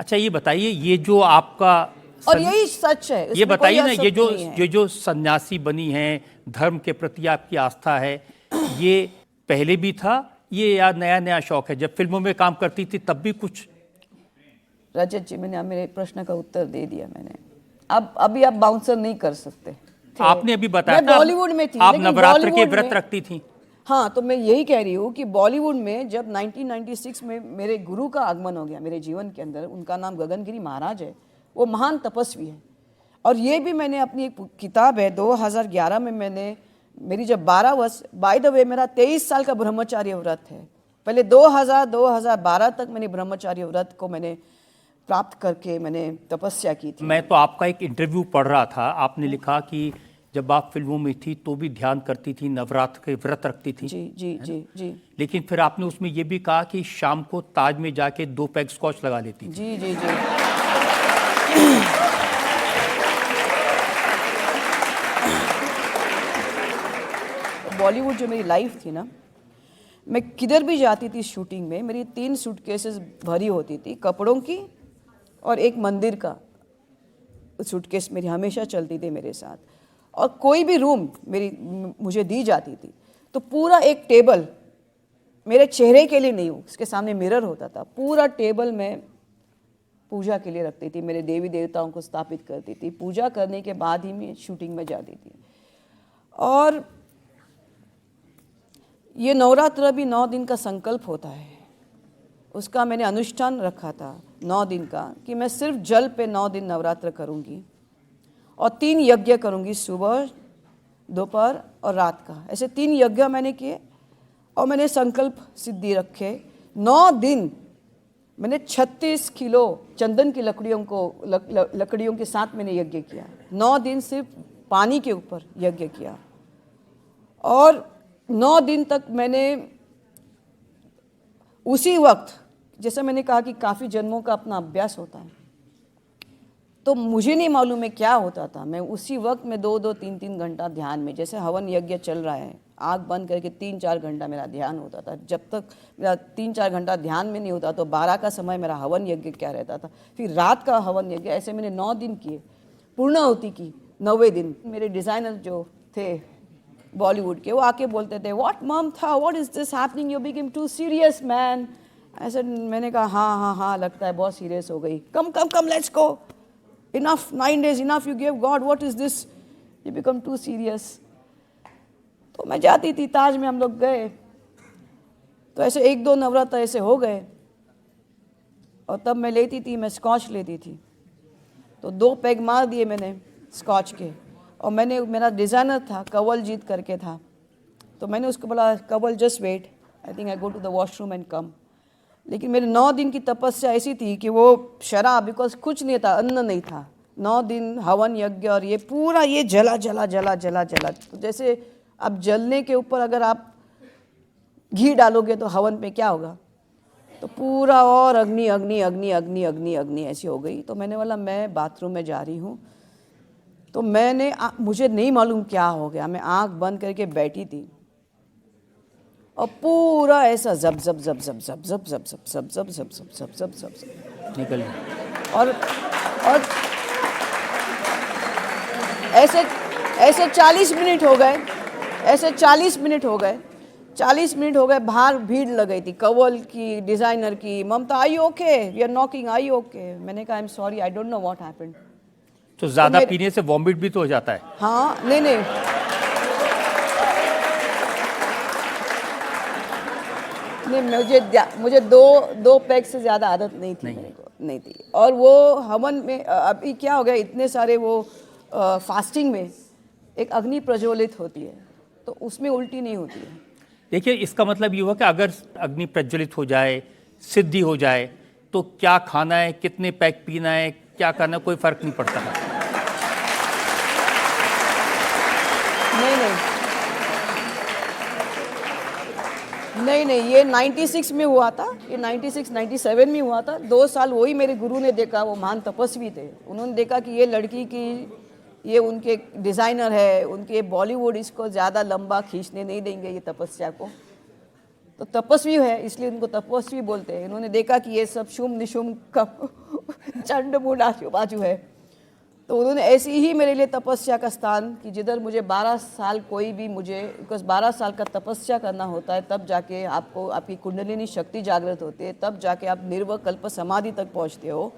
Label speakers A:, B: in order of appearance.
A: अच्छा ये बताइए, ये जो आपका
B: और यही सच है,
A: ये बताइए ना,
B: ये
A: जो सन्यासी बनी हैं, धर्म के प्रति आपकी आस्था है, ये पहले भी था ये या नया नया शौक है? जब फिल्मों में काम करती थी तब भी कुछ?
B: रजत जी, मैंने मेरे प्रश्न का उत्तर दे दिया मैंने। अब अभी आप बाउंसर नहीं कर सकते।
A: आपने अभी बताया
B: मैं
A: था
B: बॉलीवुड में थी,
A: आप
B: लेकिन
A: नवरात्र के
B: बॉलीवुड
A: व्रत
B: में
A: रखती थी।
B: हाँ, तो मैं यही कह रही हूँ कि बॉलीवुड में जब 1996 में मेरे गुरु का आगमन हो गया मेरे जीवन के अंदर, उनका नाम गगनगिरी महाराज है, वो महान तपस्वी है। और ये भी मैंने अपनी एक किताब है 2011 में मैंने, मेरी जब 12 वर्ष, बाय द वे मेरा 23 साल का ब्रह्मचार्य व्रत है। पहले 2012 तक मैंने ब्रह्मचार्य व्रत को मैंने प्राप्त करके मैंने तपस्या की थी।
A: मैं तो आपका एक इंटरव्यू पढ़ रहा था, आपने लिखा कि जब आप फिल्मों में थी तो भी ध्यान करती थी, नवरात्र के व्रत रखती थी।
B: जी जी जी जी।
A: लेकिन फिर आपने उसमें ये भी कहा कि शाम को ताज में जाके 2 पैग स्कॉच लगा लेती थी।
B: जी जी जी। बॉलीवुड जो मेरी लाइफ थी ना, मैं किधर भी जाती थी शूटिंग में, मेरी 3 सूटकेसेस भरी होती थी कपड़ों की और एक मंदिर का सूटकेस मेरी हमेशा चलती थी मेरे साथ। और कोई भी रूम मुझे दी जाती थी तो पूरा एक टेबल मेरे चेहरे के लिए नहीं, उसके सामने मिरर होता था, पूरा टेबल मैं पूजा के लिए रखती थी, मेरे देवी देवताओं को स्थापित करती थी। पूजा करने के बाद ही मैं शूटिंग में जाती थी। और ये नवरात्र भी 9 दिन का संकल्प होता है, उसका मैंने अनुष्ठान रखा था 9 दिन का, कि मैं सिर्फ जल पे 9 दिन नवरात्र करूँगी और 3 यज्ञ करूँगी, सुबह, दोपहर और रात का। ऐसे 3 यज्ञ मैंने किए और मैंने संकल्प सिद्धि रखे। 9 दिन मैंने 36 किलो चंदन की लकड़ियों के साथ मैंने यज्ञ किया। 9 दिन सिर्फ पानी के ऊपर यज्ञ किया और 9 दिन तक मैंने उसी वक्त, जैसे मैंने कहा कि काफ़ी जन्मों का अपना अभ्यास होता है, तो मुझे नहीं मालूम है क्या होता था, मैं उसी वक्त में 2-2, 3-3 घंटा ध्यान में, जैसे हवन यज्ञ चल रहा है, आँख बंद करके 3-4 घंटा मेरा ध्यान होता था। जब तक मेरा 3-4 घंटा ध्यान में नहीं होता तो 12 का समय मेरा हवन यज्ञ क्या रहता था, फिर रात का हवन यज्ञ। ऐसे मैंने 9 दिन किए, पूर्णाहुति की 9वें दिन। मेरे डिज़ाइनर जो थे बॉलीवुड के, वो आके बोलते थे, व्हाट मम था, what is this happening, you become too serious man. ऐसे मैंने कहा हाँ हाँ हाँ, लगता है बहुत सीरियस हो गई। Come come come, let's go, enough, 9 days enough you give God, what is this, you become too serious. तो मैं जाती थी, ताज में हम लोग गए तो ऐसे 1-2 नवरात्र ऐसे हो गए और तब मैं लेती थी, मैं स्कॉच लेती थी, तो 2 पैग मार दिए मैंने स्कॉच के। और मैंने, मेरा डिज़ाइनर था कंवल जीत करके था, तो मैंने उसको बोला, Kanwal just wait, I think I go to the washroom and come. लेकिन मेरे 9 दिन की तपस्या ऐसी थी कि वो शराब, बिकॉज कुछ नहीं था, अन्न नहीं था, 9 दिन हवन यज्ञ और ये पूरा ये जला जला जला जला जला। तो जैसे अब जलने के ऊपर अगर आप घी डालोगे तो हवन पे क्या होगा, तो पूरा और अग्नि अग्नि अग्नि अग्नि अग्नि अग्नि ऐसी हो गई। तो मैंने बोला मैं बाथरूम में जा रही हूँ, तो मैंने मुझे नहीं मालूम क्या हो गया, मैं आंख बंद करके बैठी थी और पूरा ऐसा जब जब जब जब जब जब जब जब जब जब जब जब जब जब जब
A: निकल
B: और ऐसे 40 मिनट हो गए, ऐसे 40 मिनट हो गए, 40 मिनट हो गए। बाहर भीड़ लग गई थी, कंवल की, डिज़ाइनर की, Mamta I okay, we are knocking, I okay. मैंने कहा I am sorry, I don't know what happened.
A: तो ज़्यादा पीने से वॉमिट भी तो हो जाता है।
B: हाँ, नहीं नहीं, मुझे दो पैक से ज़्यादा आदत नहीं थी, मेरे को नहीं थी। और वो हवन में अभी क्या हो गया, इतने सारे वो फास्टिंग में एक अग्नि प्रज्वलित होती है, तो उसमें उल्टी नहीं होती है।
A: देखिए, इसका मतलब ये हुआ कि अगर अग्नि प्रज्वलित हो जाए, सिद्धि हो जाए, तो क्या खाना है, कितने पैक पीना है, क्या करना है, कोई फर्क नहीं पड़ता है।
B: नहीं नहीं नहीं नहीं, ये 96 में हुआ था, ये 96-97 में हुआ था। 2 साल वही मेरे गुरु ने देखा, वो महान तपस्वी थे, उन्होंने देखा कि ये लड़की की, ये उनके डिज़ाइनर है, उनके बॉलीवुड इसको ज़्यादा लंबा खींचने नहीं देंगे ये तपस्या को, तो तपस्वी है इसलिए उनको तपस्वी बोलते हैं। इन्होंने देखा कि ये सब शुम निशुम का चंड मूड आजू बाजू है। तो उन्होंने ऐसी ही मेरे लिए तपस्या का स्थान कि जिधर मुझे 12 साल कोई भी मुझे, बिकॉज 12 साल का तपस्या करना होता है, तब जाके आपको आपकी कुंडलिनी शक्ति जागृत होती है, तब जाके आप निर्विकल्प समाधि तक पहुंचते हो।